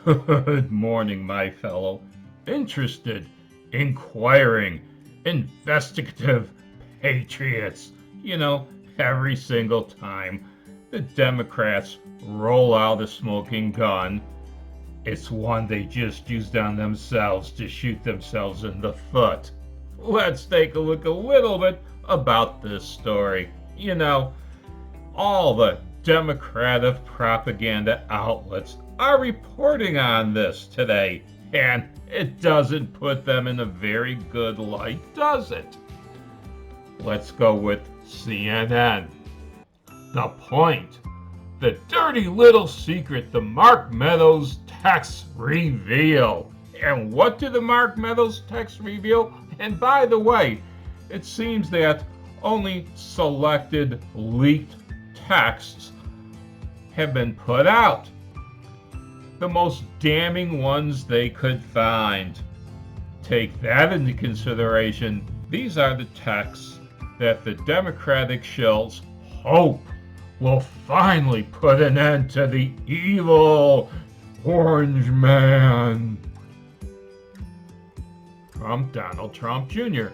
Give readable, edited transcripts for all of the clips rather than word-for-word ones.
Good morning, my fellow interested, inquiring, investigative patriots. You know, every single time the Democrats roll out a smoking gun, it's one they just used on themselves to shoot themselves in the foot. Let's take a look a little bit about this story. All the Democratic propaganda outlets are reporting on this today, and it doesn't put them in a very good light, does it? Let's go with CNN. The point. The dirty little secret the Mark Meadows texts reveal. And what do the Mark Meadows texts reveal? And by the way, it seems that only selected leaked texts have been put out. The most damning ones they could find. Take that into consideration. These are the texts that the Democratic shills hope will finally put an end to the evil Orange Man. From Donald Trump Jr.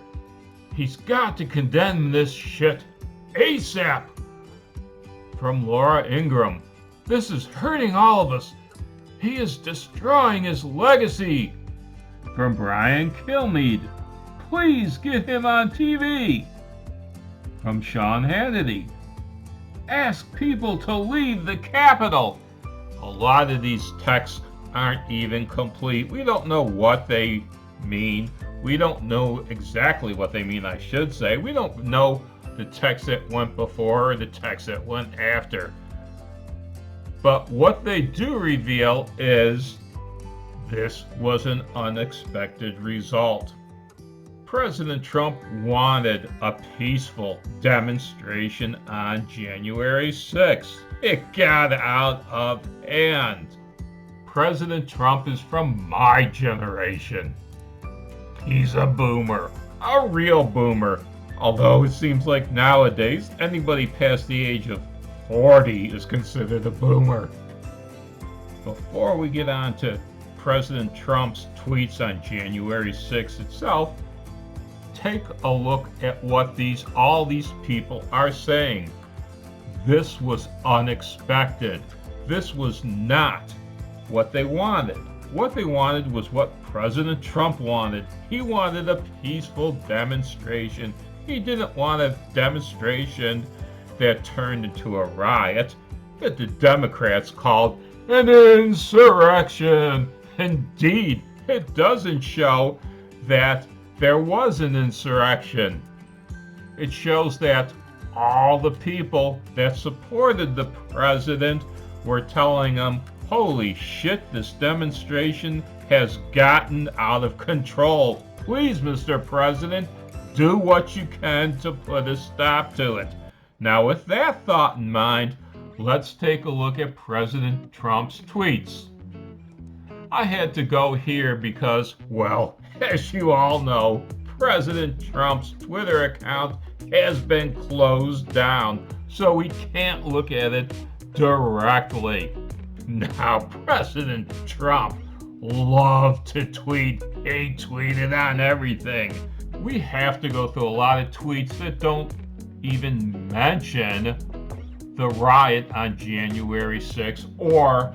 He's got to condemn this shit ASAP. From Laura Ingraham. This is hurting all of us. He is destroying his legacy. From Brian Kilmeade. Please get him on TV. From Sean Hannity. Ask people to leave the Capitol. A lot of these texts aren't even complete. We don't know what they mean. We don't know exactly what they mean, I should say. We don't know the text that went before or the text that went after. But what they do reveal is this was an unexpected result. President Trump wanted a peaceful demonstration on January 6th. It got out of hand. President Trump is from my generation. He's a boomer, a real boomer. Although it seems like nowadays anybody past the age of 40 is considered a boomer. Before we get on to President Trump's tweets on January 6th itself, take a look at what all these people are saying. This was unexpected. This was not what they wanted. What they wanted was what President Trump wanted. He wanted a peaceful demonstration. He didn't want a demonstration that turned into a riot that the Democrats called an insurrection. Indeed, it doesn't show that there was an insurrection. It shows that all the people that supported the president were telling him, holy shit, this demonstration has gotten out of control. Please, Mr. President, do what you can to put a stop to it. Now, with that thought in mind, let's take a look at President Trump's tweets. I had to go here because, well, as you all know, President Trump's Twitter account has been closed down, so we can't look at it directly. Now, President Trump loved to tweet. He tweeted on everything. We have to go through a lot of tweets that don't even mention the riot on January 6th, or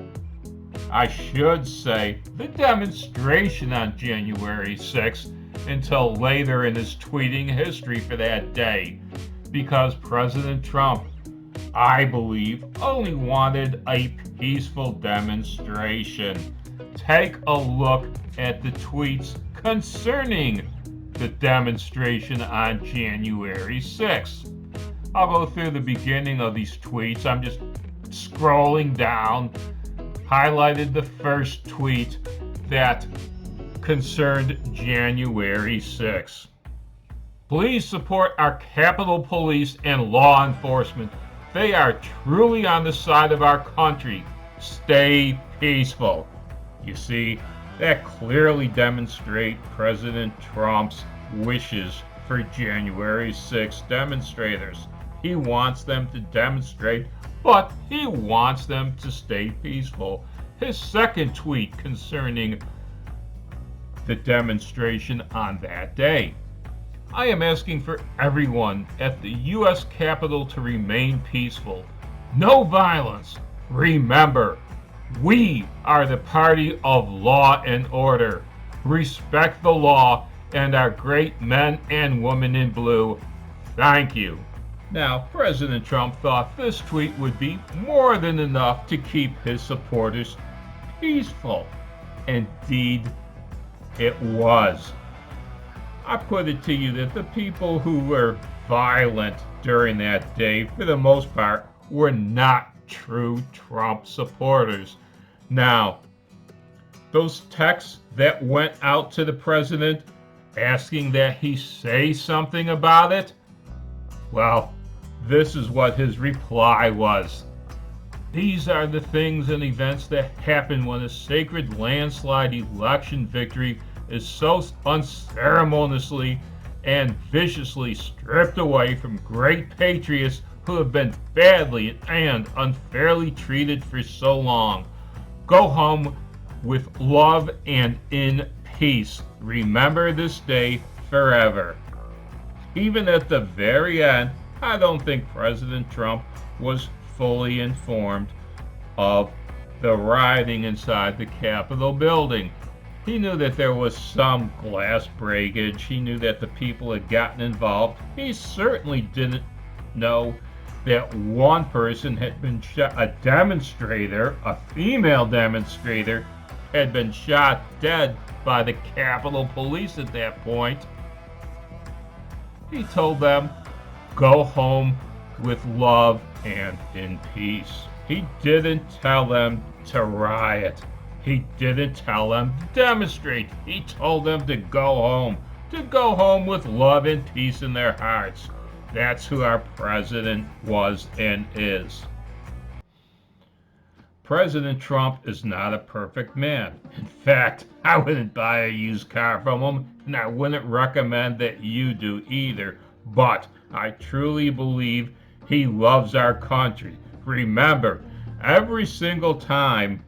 I should say the demonstration on January 6th, until later in his tweeting history for that day, because President Trump, I believe, only wanted a peaceful demonstration. Take a look at the tweets concerning the demonstration on January 6th. I'll go through the beginning of these tweets. I'm just scrolling down, highlighted the first tweet that concerned January 6th. Please support our Capitol Police and law enforcement. They are truly on the side of our country. Stay peaceful. You see, that clearly demonstrates President Trump's wishes for January 6th demonstrators. He wants them to demonstrate, but he wants them to stay peaceful. his second tweet concerning the demonstration on that day. I am asking for everyone at the U.S. Capitol to remain peaceful. No violence. Remember, we are the party of law and order. Respect the law and our great men and women in blue. Thank you. Now, President Trump thought this tweet would be more than enough to keep his supporters peaceful. Indeed, it was. I put it to you that the people who were violent during that day, for the most part, were not true Trump supporters. Now, those texts that went out to the president asking that he say something about it, well, this is what his reply was. These are the things and events that happen when a sacred landslide election victory is so unceremoniously and viciously stripped away from great patriots who have been badly and unfairly treated for so long. Go home with love and in peace. Remember this day forever. Even at the very end, I don't think President Trump was fully informed of the rioting inside the Capitol building. He knew that there was some glass breakage. He knew that the people had gotten involved. He certainly didn't know that one person had been shot, a demonstrator, a female demonstrator, had been shot dead by the Capitol Police at that point. He told them, go home with love and in peace. He didn't tell them to riot. He didn't tell them to demonstrate. He told them to go home with love and peace in their hearts. That's who our president was and is. President Trump is not a perfect man. In fact, I wouldn't buy a used car from him, and I wouldn't recommend that you do either. But I truly believe he loves our country. Remember, every single time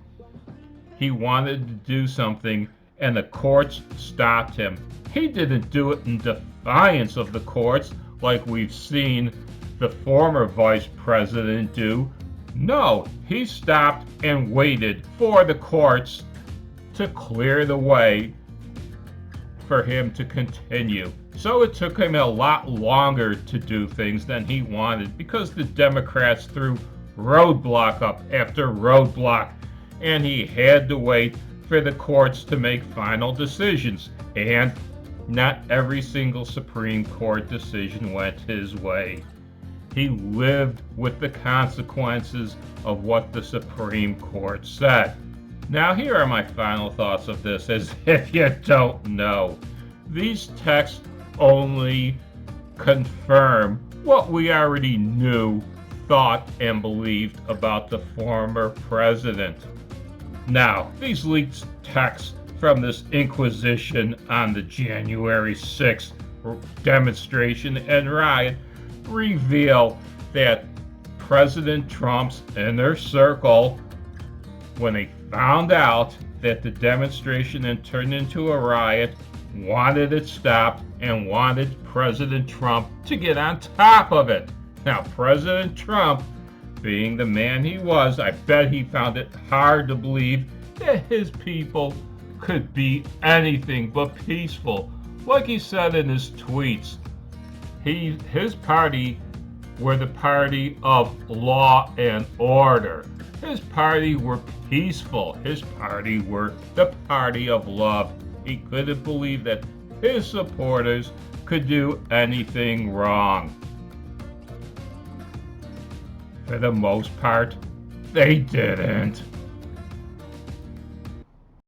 he wanted to do something and the courts stopped him, he didn't do it in defiance of the courts like we've seen the former vice president do. No, he stopped and waited for the courts to clear the way for him to continue. So it took him a lot longer to do things than he wanted because the Democrats threw roadblock up after roadblock, and he had to wait for the courts to make final decisions. And not every single Supreme Court decision went his way. He lived with the consequences of what the Supreme Court said. Now, here are my final thoughts of this, as if you don't know. These texts only confirm what we already knew, thought, and believed about the former president. Now, these leaked texts from this inquisition on the January 6th demonstration and riot reveal that President Trump's inner circle, when they found out that the demonstration had turned into a riot, wanted it stopped and wanted President Trump to get on top of it. Now, President Trump, being the man he was, I bet he found it hard to believe that his people could be anything but peaceful. Like he said in his tweets, his party were the party of law and order. His party were peaceful. His party were the party of love. He couldn't believe that his supporters could do anything wrong. For the most part, they didn't.